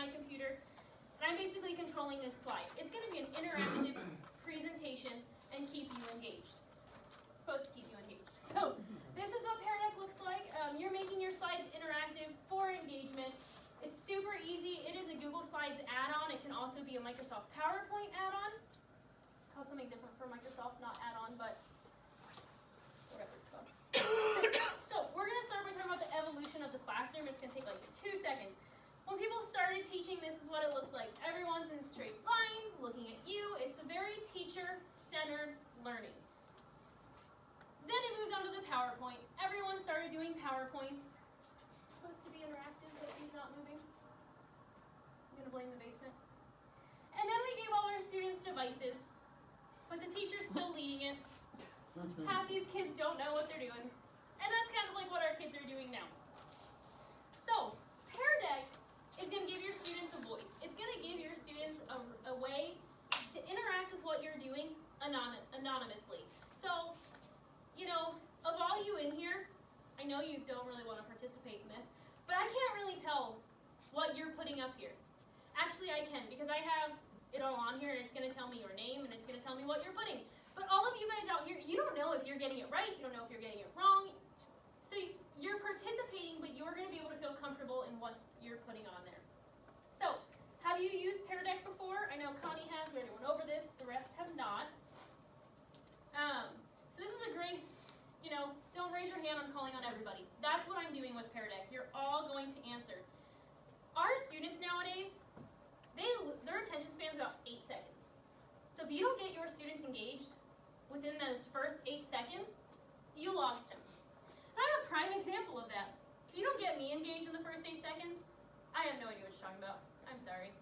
my computer, and I'm basically controlling this slide. It's going to be an interactive presentation and keep you engaged. It's supposed to keep you engaged. So this is what Peardeck looks like. You're making your slides interactive for engagement. It's super easy. It is a Google Slides add-on. It can also be a Microsoft PowerPoint add-on. It's called something different for Microsoft, not add-on, but whatever it's called. So we're going to start by talking about the evolution of the classroom. It's going to take like 2 seconds. When people started teaching, this is what it looks like. Everyone's in straight lines, looking at you. It's a very teacher-centered learning. Then it moved on to the PowerPoint. Everyone started doing PowerPoints. It's supposed to be interactive, but he's not moving. I'm going to blame the basement. And then we gave all our students devices, but the teacher's still leading it. Half these kids don't know what they're doing. And that's kind of like what our kids are doing now. So, Peardeck is going to give your students a voice. It's going to give your students a way to interact with what you're doing anonymously. So, you know, of all you in here, I know you don't really want to participate in this, but I can't really tell what you're putting up here. Actually, I can, because I have it all on here, and it's going to tell me your name, and it's going to tell me what you're putting. But all of you guys out here, you don't know if you're getting it right, you don't know if you're getting it wrong. So you're participating, but you're going to be able to feel comfortable in what you're putting on there. So, have you used Peardeck before? I know Connie has, we already went over this, the rest have not. So this is a great, you know, don't raise your hand, I'm calling on everybody. That's what I'm doing with Peardeck. You're all going to answer. Our students nowadays, their attention span is about 8 seconds. So if you don't get your students engaged within those first 8 seconds, you lost them. And I'm a prime example of that. If you don't get me engaged in the first 8 seconds, I have no idea what you're talking about. I'm sorry.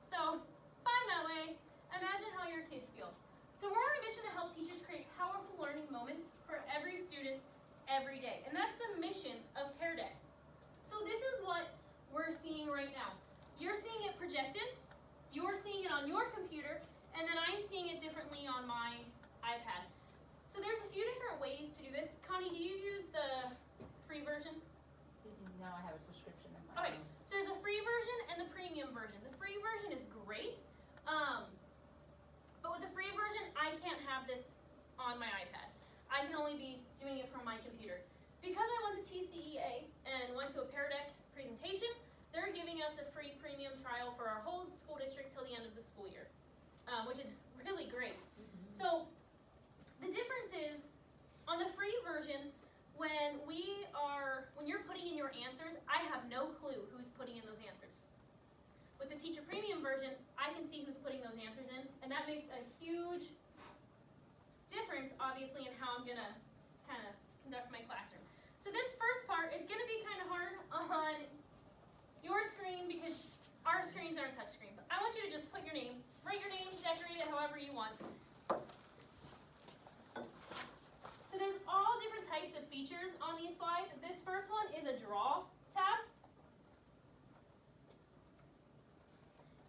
So, find that way. Imagine how your kids feel. So we're on a mission to help teachers create powerful learning moments for every student every day. And that's the mission of Peardeck. So this is what we're seeing right now. You're seeing it projected, you're seeing it on your computer, and then I'm seeing it differently on my iPad. So there's a few different ways to do this. Connie, do you use the free version? No, I have a subscription. Okay, so there's a free version and the premium version. The free version is great, but with the free version, I can't have this on my iPad. I can only be doing it from my computer. Because I went to TCEA and went to a Peardeck presentation, they're giving us a free premium trial for our whole school district till the end of the school year, which is really great. So the difference is, on the free version, when you're putting in your answers, I have no clue who's putting in those answers. With the Teacher Premium version, I can see who's putting those answers in, and that makes a huge difference, obviously, in how I'm going to kind of conduct my classroom. So this first part, it's going to be kind of hard on your screen because our screens aren't touchscreen. But I want you to just put your name, write your name, decorate it however you want. So there's all different types of features on these slides. This first one is a draw tab.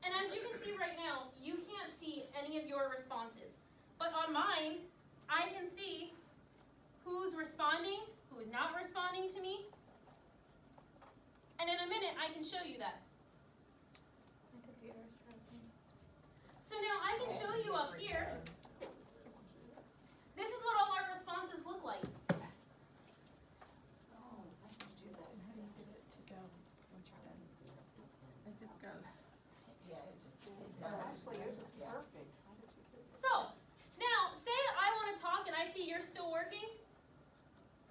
And as you can see right now, you can't see any of your responses. But on mine, I can see who's responding, who is not responding to me. And in a minute, I can show you that. My computer is frozen. So now I can show you up here. This is what all our responses look like. Oh, I can do that. How do you get it to go once you're done? It just goes. Yeah, it just Actually, yours is perfect. How did you do that? So, now, say I want to talk and I see you're still working.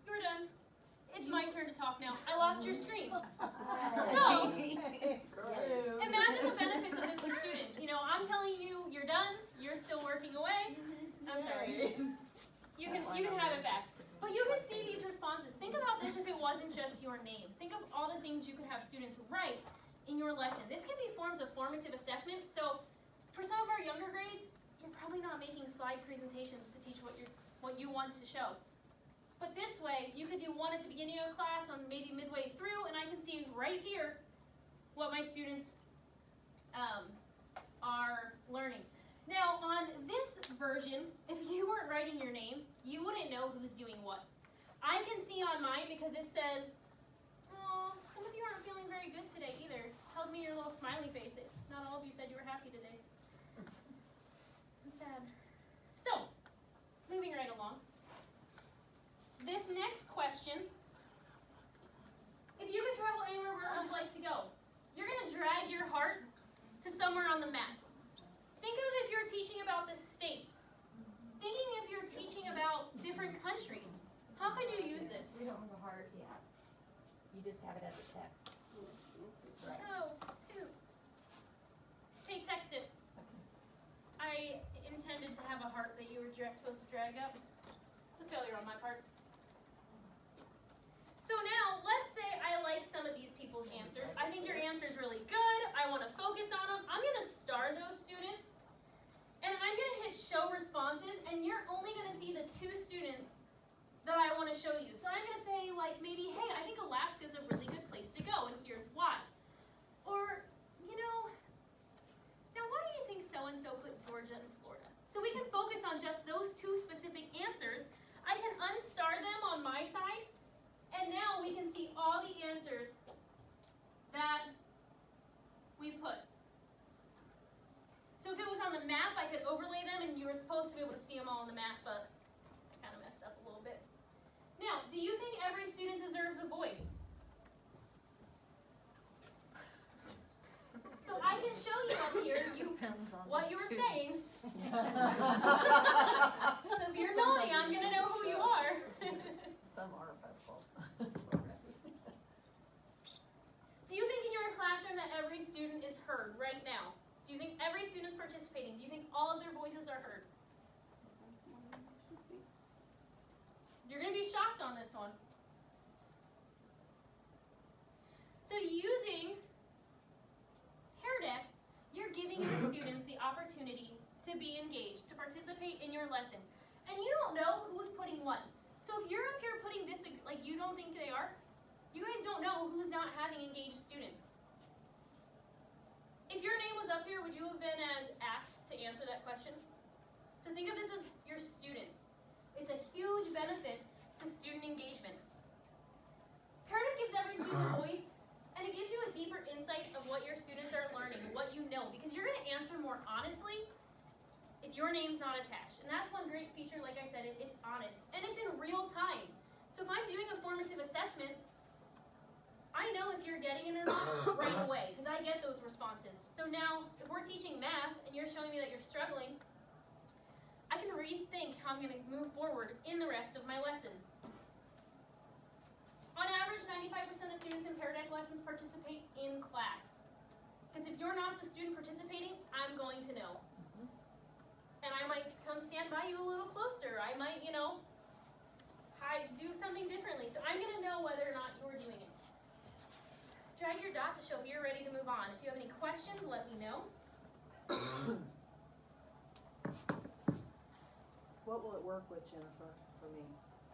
You're done. It's my turn to talk now. I locked your screen. So, imagine the benefits of this with students. You know, I'm telling you you're done, you're still working away. I'm sorry. You can have it back. But you can see these responses. Think about this if it wasn't just your name. Think of all the things you could have students write in your lesson. This can be forms of formative assessment. So for some of our younger grades, you're probably not making slide presentations to teach what you want to show. But this way, you could do one at the beginning of class or maybe midway through, and I can see right here what my students are learning. Now, on this version, if you weren't writing your name, you wouldn't know who's doing what. I can see on mine because it says, oh, some of you aren't feeling very good today either. tells me your little smiley face. Not all of you said you were happy today. I'm sad. So, moving right along. This next question, if you could travel anywhere, where would you like to go? You're going to drag your heart to somewhere on the map. Think of if you're teaching about the states. Thinking if you're teaching about different countries. How could you use this? We don't have a heart yet. You just have it as a text. Right. Oh, okay, text it. I intended to have a heart that you were supposed to drag up. It's a failure on my part. So now, let's say I like some of these people's answers. I think your answer is really good. I want to focus on them. I'm going to star those students. And I'm going to hit show responses. And you're only going to see the 2 students that I want to show you. So I'm going to say, like, maybe, hey, I think Alaska's a really good place to go, and here's why. Or, you know, now why do you think so-and-so put Georgia and Florida? So we can focus on just those 2 specific answers. I can unstar them on my side, and now we can see all the answers that we put. So if it was on the map, I could overlay them, and you were supposed to be able to see them all on the map, but I kind of messed up a little bit. Now, do you think every student deserves a voice? So I can show you up here what you were saying. So if you're naughty, I'm going to know who you are. Some are vocal. Do you think in your classroom that every student is heard right now? Do you think every student is participating? Do you think all of their voices are heard? You're going to be shocked on this one. So using Peardeck, you're giving your students the opportunity to be engaged, to participate in your lesson. And you don't know who's putting what. So if you're up here putting like you don't think they are, you guys don't know who's not having engaged students. If your name was up here, would you have been as apt to answer that question? So think of this as your students. It's a huge benefit to student engagement. Peardeck gives every student a voice, and it gives you a deeper insight of what your students are learning, what you know, because you're going to answer more honestly if your name's not attached. And that's one great feature, like I said, it's honest. And it's in real time. So if I'm doing a formative assessment, I know if you're getting it or not right away, because I get those responses. So now, if we're teaching math, and you're showing me that you're struggling, I can rethink how I'm going to move forward in the rest of my lesson. On average, 95% of students in Peardeck lessons participate in class. Because if you're not the student participating, I'm going to know. And I might come stand by you a little closer. I might, you know, do something differently. So I'm going to know whether or not you're doing it. Drag your dot to show if you're ready to move on. If you have any questions, let me know. What will it work with, Jennifer, for me?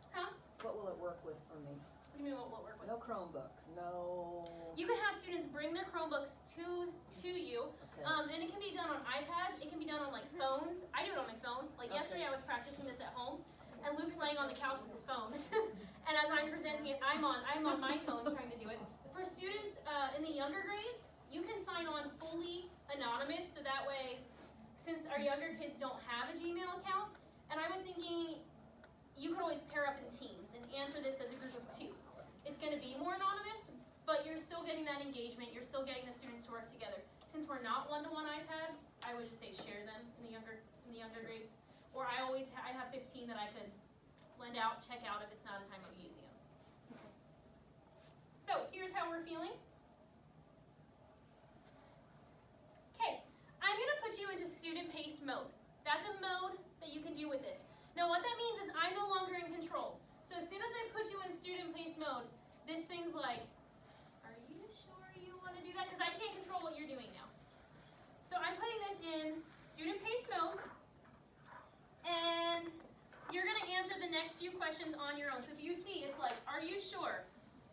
Huh? What will it work with for me? What do you mean what will it work with? No Chromebooks, no... You can have students bring their Chromebooks to you, Okay. and it can be done on iPads, it can be done on like phones. I do it on my phone. Like yesterday I was practicing this at home, and Luke's laying on the couch with his phone. And as I'm presenting it, I'm on my phone trying to do it. For students in the younger grades, you can sign on fully anonymous, so that way, since our younger kids don't have a Gmail account, and I was thinking you could always pair up in teams and answer this as a group of 2. It's going to be more anonymous, but you're still getting that engagement. You're still getting the students to work together. Since we're not one-to-one iPads, I would just say share them in the younger grades. Or I have 15 that I could lend out, check out if it's not a time of using them. So here's how we're feeling. Okay, I'm going to put you into student-paced mode. That's a mode that you can do with this. Now what that means is I'm no longer in control. So as soon as I put you in student-paced mode, this thing's like, are you sure you want to do that? Because I can't control what you're doing now. So I'm putting this in student-paced mode, and you're going to answer the next few questions on your own. So if you see, it's like, are you sure?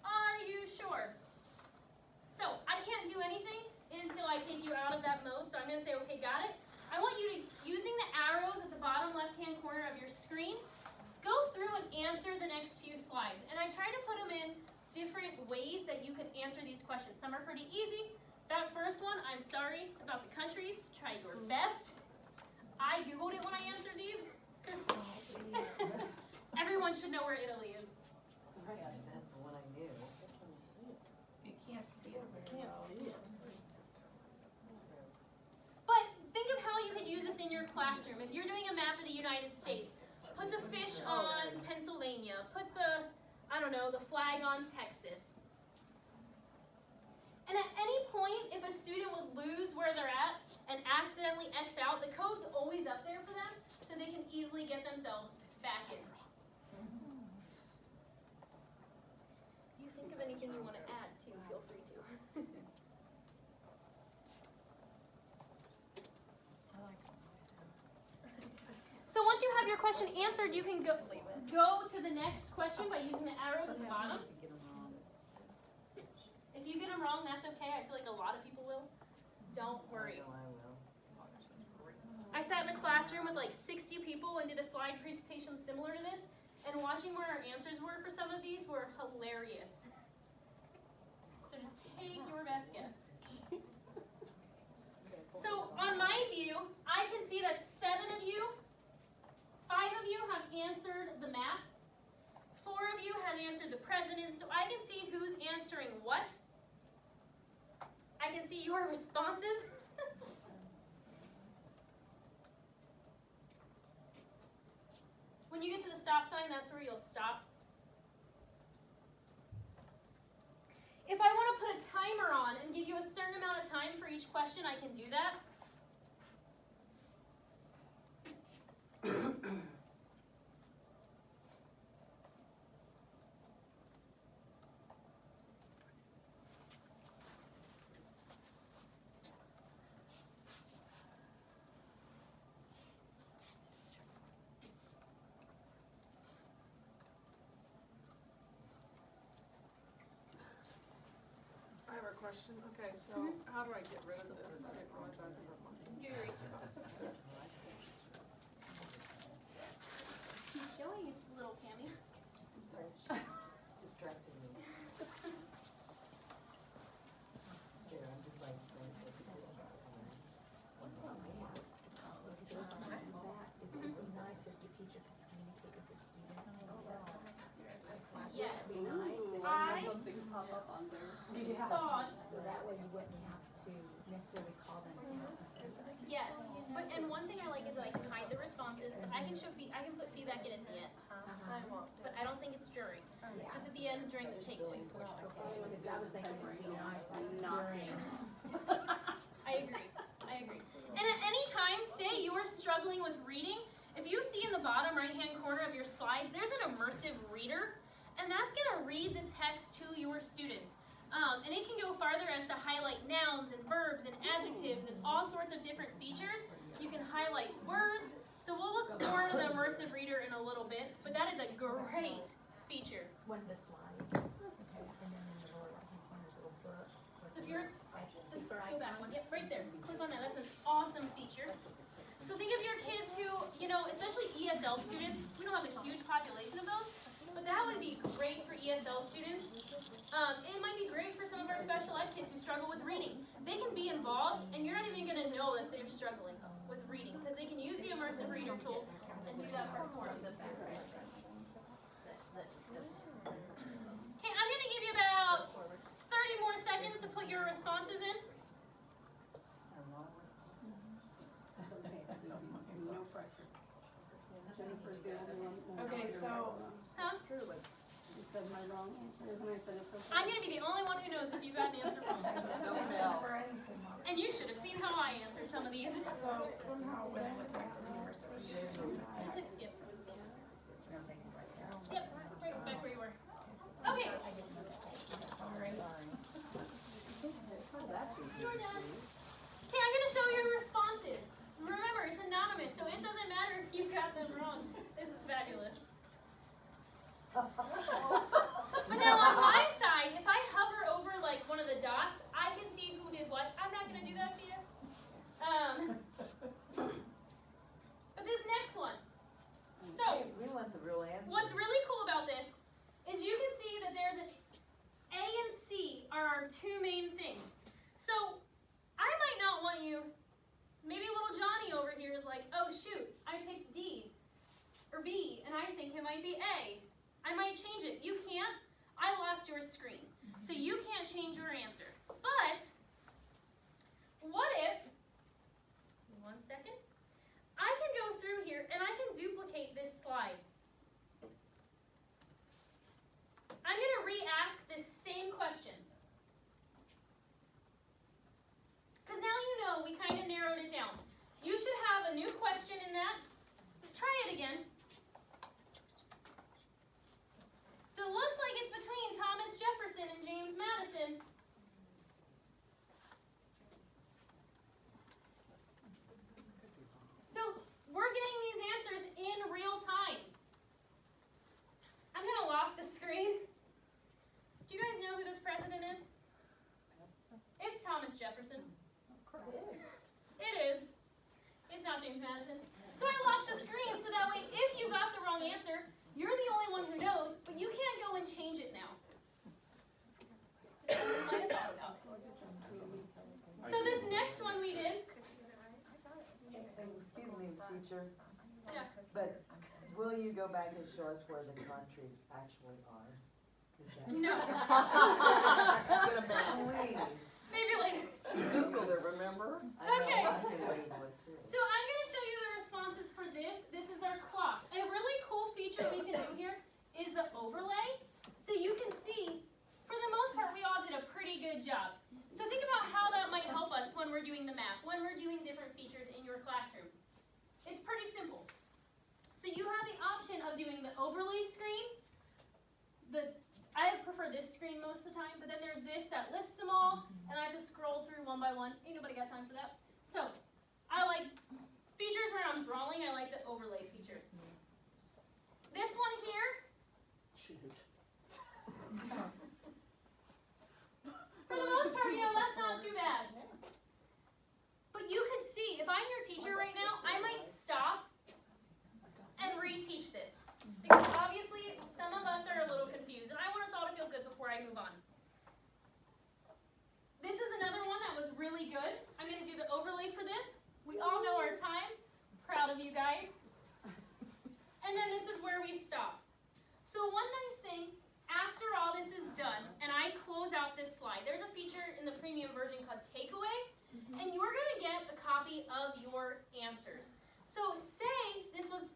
Are you sure? So I can't do anything until I take you out of that mode. So I'm going to say, okay, got it. I want you to, using the arrows at the bottom left-hand corner of your screen, go through and answer the next few slides. And I try to put them in different ways that you can answer these questions. Some are pretty easy. That first one, I'm sorry about the countries. Try your best. I Googled it when I answered these. Everyone should know where Italy is. Yeah, that's the one I knew. You can't see it very well. But think of how you could use this in your classroom. If you're doing a map of the United States, put the fish on Pennsylvania. Put the, I don't know, the flag on Texas. And at any point, if a student would lose where they're at and accidentally X out, the code's always up there for them, so they can easily get themselves back in. If you think of anything you want to add, too, feel free to. So once you have your question answered, you can go to the next question by using the arrows at the bottom. If you get them wrong, that's okay. I feel like a lot of people will. Don't worry. I will. I sat in a classroom with like 60 people and did a slide presentation similar to this, and watching where our answers were for some of these were hilarious. So just take your best guess. So on my view, I can see that 7 of you, 5 of you have answered the map. 4 of you had answered the president, so I can see who's answering what. I can see your responses. When you get to the stop sign, that's where you'll stop. If I want to put a timer on and give you a certain amount of time for each question, I can do that. I have a question. Okay, so how do I get rid of this? I didn't realize I had one. Your eraser. Keep going, little Cammy. I'm sorry, she's distracting me. There, I'm just like, that's what it is. Is it would be nice if the teacher could communicate with the student? Yes. Be nice. I Something pop up on there. thought, So that way you wouldn't have to necessarily call them out. yes, but and one thing I like is that I can hide the responses, but I can show I can put feedback in at the end. But I don't think it's during. Just at the end during the takeaway portion. Because I was thinking it would be nice during. I agree. I agree. And at any time, say you are struggling with reading, if you see in the bottom right-hand corner of your slides, there's an immersive reader, and that's going to read the text to your students. And it can go farther as to highlight nouns and verbs and adjectives and all sorts of different features. You can highlight words. So we'll look more into the immersive reader in a little bit, but that is a great feature. One of the slides. Okay, and then in the lower right-hand corner is a little book. So if you're, just go back one. Yep, right there. Click on that. That's an awesome feature. So think of your kids who, especially ESL students, we don't have a huge population of those, but that would be great for ESL students. It might be great for some of our special ed kids who struggle with reading. They can be involved, and you're not even going to know that they're struggling with reading, because they can use the Immersive Reader tool and do that part for them. Okay, I'm going to give you about 30 more seconds to put your responses in. No pressure. Jennifer's the only one. Okay, so, Huh? you said my wrong answers, and I said it's okay. I'm going to be the only one who knows if you got an answer wrong. And you should have seen how I answered some of these. So somehow when I went back to the university. Just hit skip. Yep, right back where you were. Okay. You're done. Okay, I'm going to show your responses. Remember, it's anonymous, so it doesn't matter if you got them wrong. This is fabulous. But now on my side, if I hover over like one of the dots, I can see who did what. I'm not going to do that to you. But this next one. So, We want the real answer. what's really cool about shoot, I picked D or B, and I think it might be A. I might change it. You can't. I locked your screen. So you can't change your answer. But what if, one second, I can go through here and I can duplicate this slide. I'm going to re-ask this same question. Because now you know we kind of narrowed it down. You should have a new question in that. Try it again. So it looks like it's between Thomas Jefferson and James Madison. So we're getting these answers in real time. I'm going to lock the screen. Do you guys know who this president is? It's Thomas Jefferson. It is. It's not James Madison. So I locked the screen so that way if you got the wrong answer, you're the only one who knows, but you can't go and change it now. So this next one we did. Excuse me, teacher, Yeah. but will you go back and show us where the countries actually are? Is that- No. Please. Maybe later. Googled it, remember? I know, Okay. I can Google it too. So I'm going to show you the responses for this. This is our clock. A really cool feature we can do here is the overlay. So you can see, for the most part, we all did a pretty good job. So think about how that might help us when we're doing the math, when we're doing different features in your classroom. It's pretty simple. So you have the option of doing the overlay screen. I prefer this screen most of the time, but then there's this that lists them all, and I have to scroll through one by one. Ain't nobody got time for that. So I like features where I'm drawing. I like the overlay feature. This one here. Shoot. For the most part, that's not too bad. But you could see, if I'm your teacher right now, I might stop and reteach this. Because obviously, some of us are a little confused, and I want us all to feel good before I move on. This is another one that was really good. I'm going to do the overlay for this. We all know our time. Proud of you guys. And then this is where we stopped. So one nice thing, after all this is done, and I close out this slide, there's a feature in the premium version called Takeaway, and you're going to get a copy of your answers. So say this was,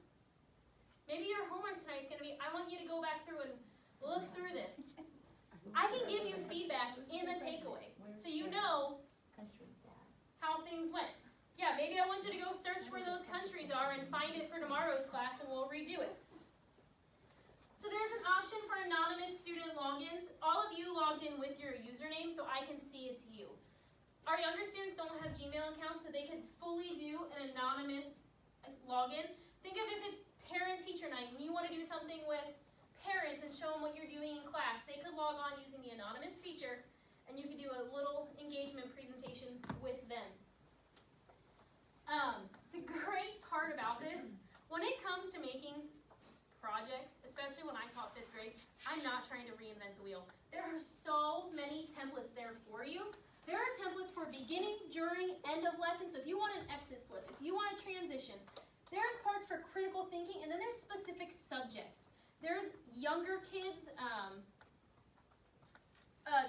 maybe your homework tonight is going to be, I want you to go back through and look through this. I can give you feedback in the takeaway, so you know how things went. Yeah, maybe I want you to go search where those countries are and find it for tomorrow's class, and we'll redo it. So there's an option for anonymous student logins. All of you logged in with your username, so I can see it's you. Our younger students don't have Gmail accounts, so they can fully do an anonymous login. Think of if it's parent-teacher night and you want to do something with parents and show them what you're doing in class. They could log on using the anonymous feature, and you could do a little engagement presentation with them. The great part about this, when it comes to making projects, especially when I taught 5th grade, I'm not trying to reinvent the wheel. There are so many templates there for you. There are templates for beginning, during, end of lesson. So if you want an exit slip, if you want a transition, there's parts for critical thinking, and then there's specific subjects. There's younger kids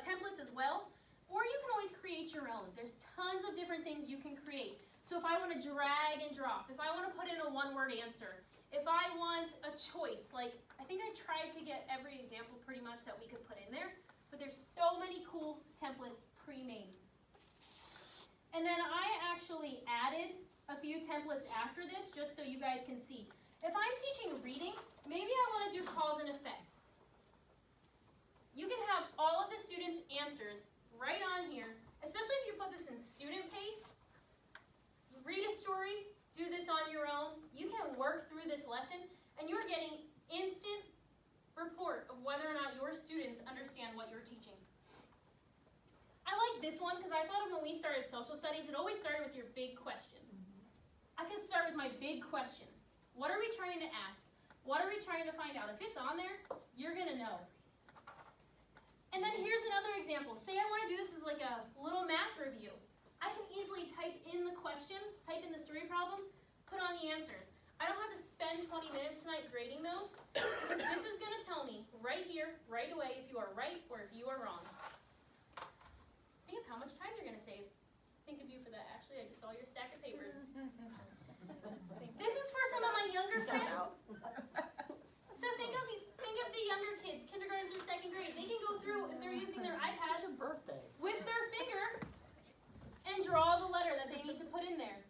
templates as well, or you can always create your own. There's tons of different things you can create. So if I want to drag and drop, if I want to put in a one-word answer, if I want a choice, like I think I tried to get every example pretty much that we could put in there, but there's so many cool templates pre-made. And then I actually added a few templates after this just so you guys can see. If I'm teaching reading, maybe I want to do cause and effect. You can have all of the students' answers right on here, especially if you put this in student pace. Read a story, do this on your own. You can work through this lesson, and you're getting instant report of whether or not your students understand what you're teaching. I like this one because I thought of when we started social studies, it always started with your big question. I could start with my big question. What are we trying to ask? What are we trying to find out? If it's on there, you're going to know. And then here's another example. Say I want to do this as like a little math review. I can easily type in the question, type in the story problem, put on on the answers. I don't have to spend 20 minutes tonight grading those, because this is going to tell me right here, right away, if you are right or if you are wrong. Think of how much time you're going to save. Think of you for that. Actually, I just saw your stack of papers. This is for some of my younger friends. So think of the younger kids, kindergarten through second grade. They can go through, if they're using their iPad, Your birthday. with their finger and draw the letter that they need to put in there.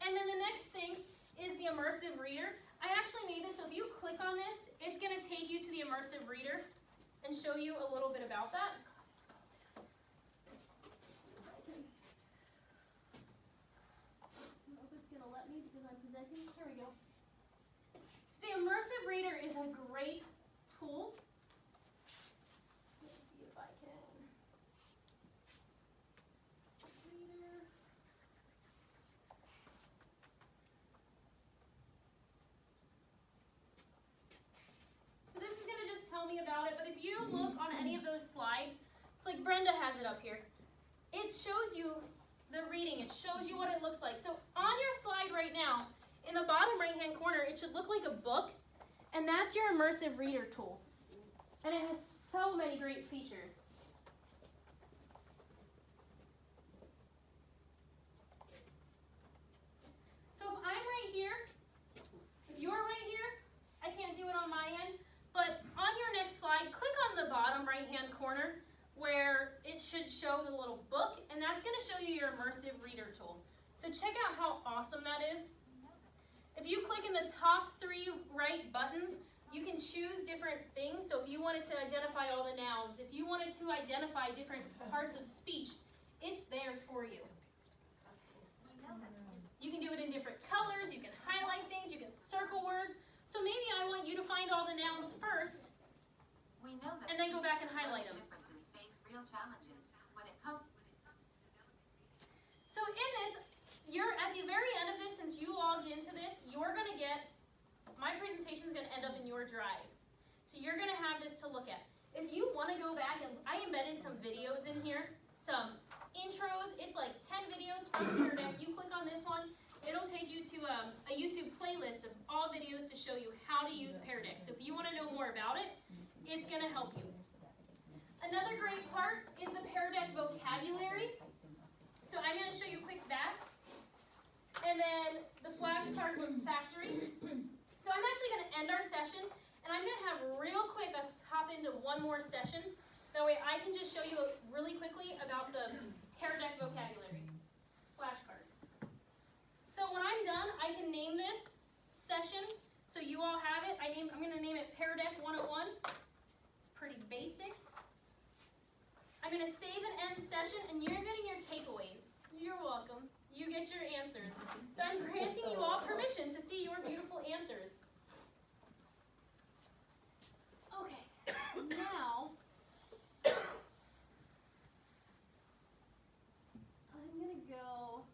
And then the next thing is the Immersive Reader. I actually made this, so if you click on this, it's going to take you to the Immersive Reader and show you a little bit about that. I hope it's going to let me because I'm presenting. Here we go. So the Immersive Reader is a great tool. Let me see if I can. Reader. So this is going to just tell me about it, but if you look on any of those slides, it's like Brenda has it up here. It shows you the reading. It shows you what it looks like. So on your slide right now, in the bottom right-hand corner, it should look like a book, and that's your Immersive Reader tool. And it has so many great features. So if I'm right here, if you're right here, I can't do it on my end, but on your next slide, click on the bottom right-hand corner where it should show the little book, and that's going to show you your Immersive Reader tool. So check out how awesome that is. If you click in the top 3 right buttons, you can choose different things. So if you wanted to identify all the nouns, if you wanted to identify different parts of speech, it's there for you. You can do it in different colors, you can highlight things, you can circle words. So maybe I want you to find all the nouns first, and then go back and highlight them. So in this, you're at the very end of this, since you logged into this, you're going to get, my presentation is going to end up in your drive. So you're going to have this to look at. If you want to go back, and I embedded some videos in here, some intros, it's like 10 videos from Peardeck. You click on this one, it'll take you to a YouTube playlist of all videos to show you how to use Peardeck. So if you want to know more about it, it's going to help you. Another great part is the Peardeck vocabulary. So I'm going to show you quick that. And then the flashcard factory. So I'm actually going to end our session, and I'm going to have real quick us hop into one more session. That way I can just show you really quickly about the Peardeck vocabulary. Flashcards. So when I'm done, I can name this session. So you all have it. I'm going to name it Peardeck 101. It's pretty basic. I'm going to save and end session, and you're getting your takeaways. You're welcome. You get your answers. So I'm granting you all permission to see your beautiful answers. Okay, now I'm going to go.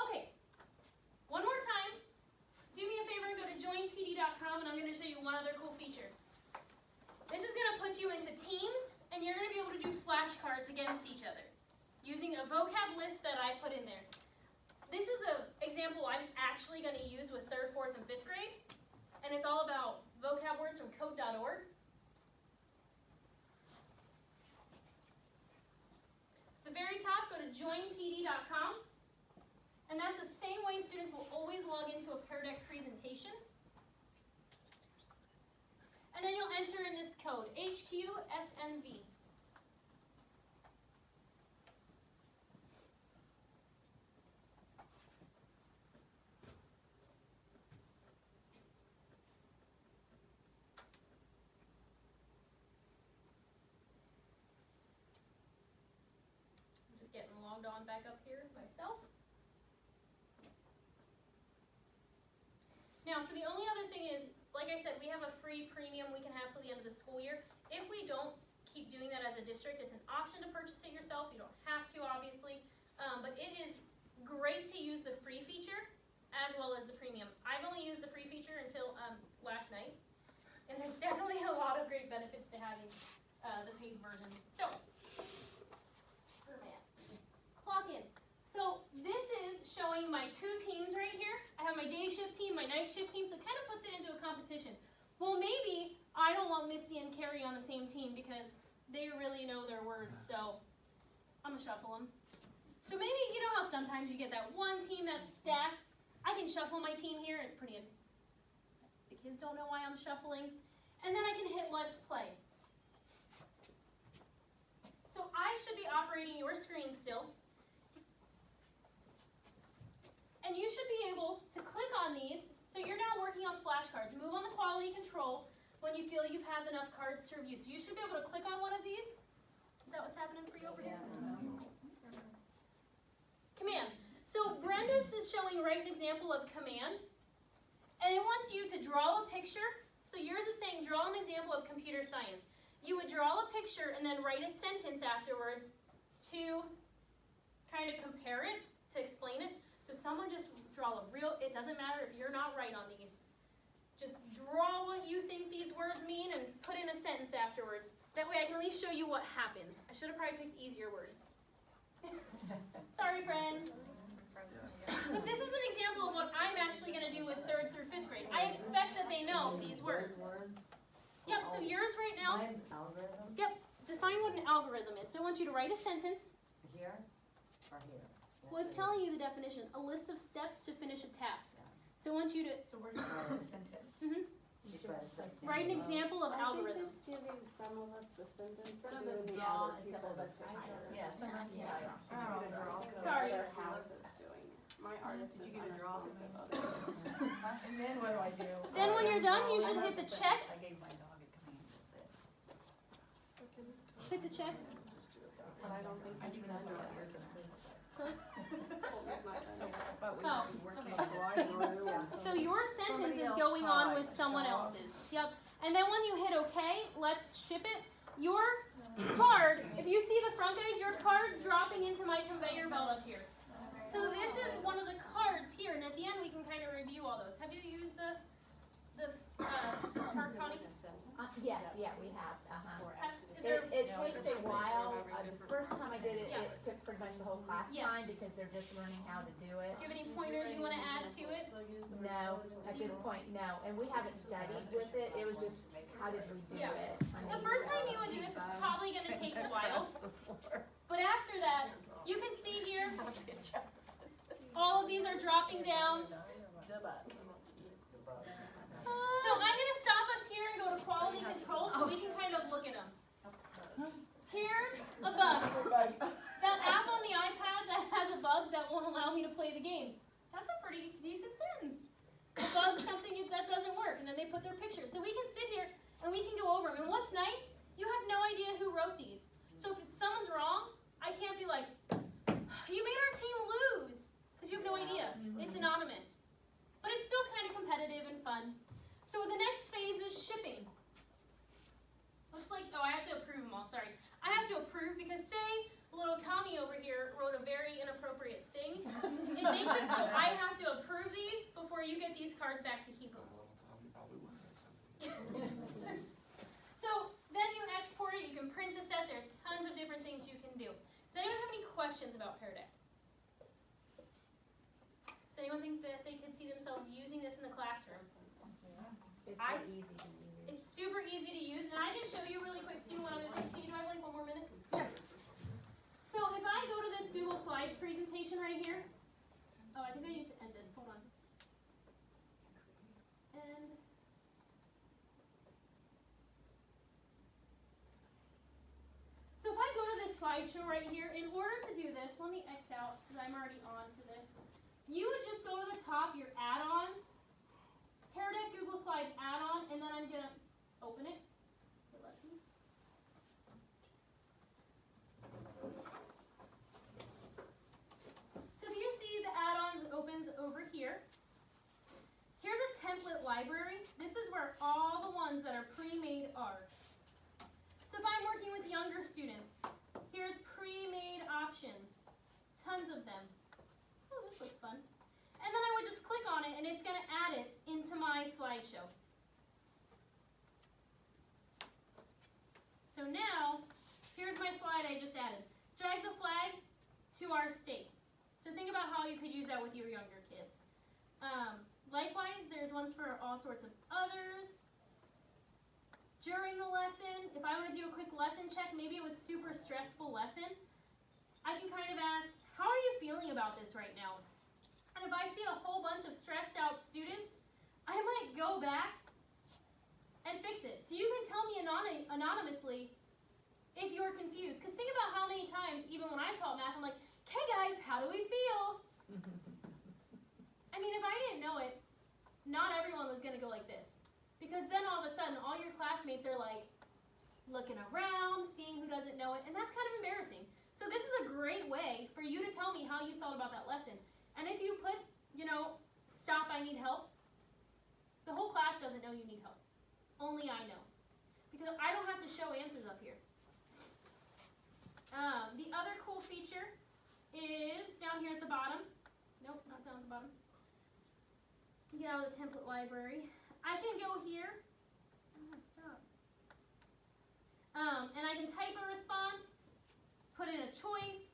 Okay, one more time. Do me a favor and go to joinpd.com, and I'm going to show you one other cool feature. This is going to put you into teams, and you're going to be able to do flashcards against each other using a vocab list that I put in there. This is an example I'm actually going to use with 3rd, 4th, and 5th grade, and it's all about vocab words from code.org. At the very top, go to joinpd.com. And that's the same way students will always log into a Peardeck presentation. And then you'll enter in this code, HQSNV. I'm just getting logged on back up here myself. Now, so the only other thing is, like I said, we have a free premium we can have till the end of the school year. If we don't keep doing that as a district, it's an option to purchase it yourself. You don't have to, obviously. But it is great to use the free feature as well as the premium. I've only used the free feature Chapter until last night, and there's definitely a lot of great benefits to having the paid version. So, clock in. So this is showing my two teams right here. I have my day shift team, my night shift team, so it kind of puts it into a competition. Well, maybe I don't want Misty and Carrie on the same team because they really know their words, so I'm gonna shuffle them. So maybe, you know how sometimes you get that one team that's stacked? I can shuffle my team here, it's pretty, the kids don't know why I'm shuffling. And then I can hit let's play. So I should be operating your screen still. And you should be able to click on these. So you're now working on flashcards. Move on the quality control when you feel you've had enough cards to review. So you should be able to click on one of these. Is that what's happening for you over here? Command. So Brenda's is showing right an example of command. And it wants you to draw a picture. So yours is saying draw an example of computer science. You would draw a picture and then write a sentence afterwards to kind of compare it, to explain it. So someone just draw a real, it doesn't matter if you're not right on these. Just draw what you think these words mean and put in a sentence afterwards. That way I can at least show you what happens. I should have probably picked easier words. Sorry, friends. But this is an example of what I'm actually going to do with 3rd through 5th grade. I expect that they know these words. Yep, so yours right now. Mine's algorithm. Yep, define what an algorithm is. So I want you to write a sentence. Here or here? Well, it's telling you the definition. A list of steps to finish a task. So I want you to So we're just writing a sentence. Just write a sentence. write an example of algorithm. I think it's giving some of us the sentence Some to of do us and the draw other and some people of us just write. Yeah, sometimes Yeah. Sorry. how it's doing. My artist Did is you get a draw? unresponsive otherwise. And then what do I do? Then when you're done, you should hit the check. I gave my dog a command, that's it. So can you Hit the check. But I don't think I he's do done this yet. years and Colton's not done yet. But we Oh, would be working okay. on it. So your sentence Somebody is else going on with typed, someone dog. else's. Yep. And then when you hit OK, let's ship it. Your card, if you see the front guys, your card's dropping into my conveyor belt up here. So this is one of the cards here, and at the end we can kind of review all those. Have you used the just Park County? Yes, yeah, we have, Is there, It takes a while, the first time I did it, Yeah. it took pretty much the whole class Yes. time because they're just learning how to do it. do you have any pointers you want to add to it? No, at this point, no, and we haven't studied with it, it was just, how did we do Yeah. it? I The mean, first time you would do this is probably going to take a while, but after that, you can see here, all of these are dropping down. So I'm going to stop us here and go to quality control so we can kind of look at them. Here's a bug. That app on the iPad that has a bug that won't allow me to play the game. That's a pretty decent sentence. A bug, something that doesn't work, and then they put their pictures. So we can sit here and we can go over them. And what's nice, you have no idea who wrote these. So if someone's wrong, I can't be like, you made our team lose, because you have no idea. It's anonymous. But it's still kind of competitive and fun. So the next phase is shipping. Looks like, oh, I have to approve them all, sorry. I have to approve because say little Tommy over here wrote a very inappropriate thing. It makes it so I have to approve these before you get these cards back to keep them. So then you export it, you can print the set, there's tons of different things you can do. Does anyone have any questions about Peardeck? Does anyone think that they could see themselves using this in the classroom? It's I- so easy to use. It's super easy to use, and I can show you really quick too what I'm going to do. Can you do I have like 1 more minute? Yeah. So if I go to this Google Slides presentation right here, oh, I think I need to end this. Hold on. And so if I go to this slideshow right here, in order to do this, let me X out because I'm already on to this. You would just go to the top, your add-ons. Peardeck Google Slides add-on, and then I'm going to open it. It lets me. So if you see the add-ons opens over here. Here's a template library. This is where all the ones that are pre-made are. So if I'm working with younger students, here's pre-made options. Tons of them. Oh, this looks fun. And then I would just click on it, and it's going to add it into my slideshow. So now, here's my slide I just added. Drag the flag to our state. So think about how you could use that with your younger kids. Likewise, there's ones for all sorts of others. During the lesson, if I want to do a quick lesson check, maybe it was a super stressful lesson, I can kind of ask, how are you feeling about this right now? And if I see a whole bunch of stressed out students, I might go back and fix it. So you can tell me anonymously if you're confused. Because think about how many times, even when I taught math, I'm like, okay guys, how do we feel? I mean, if I didn't know it, not everyone was going to go like this. Because then all of a sudden, all your classmates are like looking around, seeing who doesn't know it, and that's kind of embarrassing. So this is a great way for you to tell me how you felt about that lesson. And if you put, stop, I need help, the whole class doesn't know you need help. Only I know. Because I don't have to show answers up here. The other cool feature is down here at the bottom. Nope, not down at the bottom. Get out of the template library. I can go here. Stop. And I can type a response, put in a choice,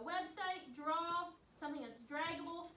website, draw, something that's draggable.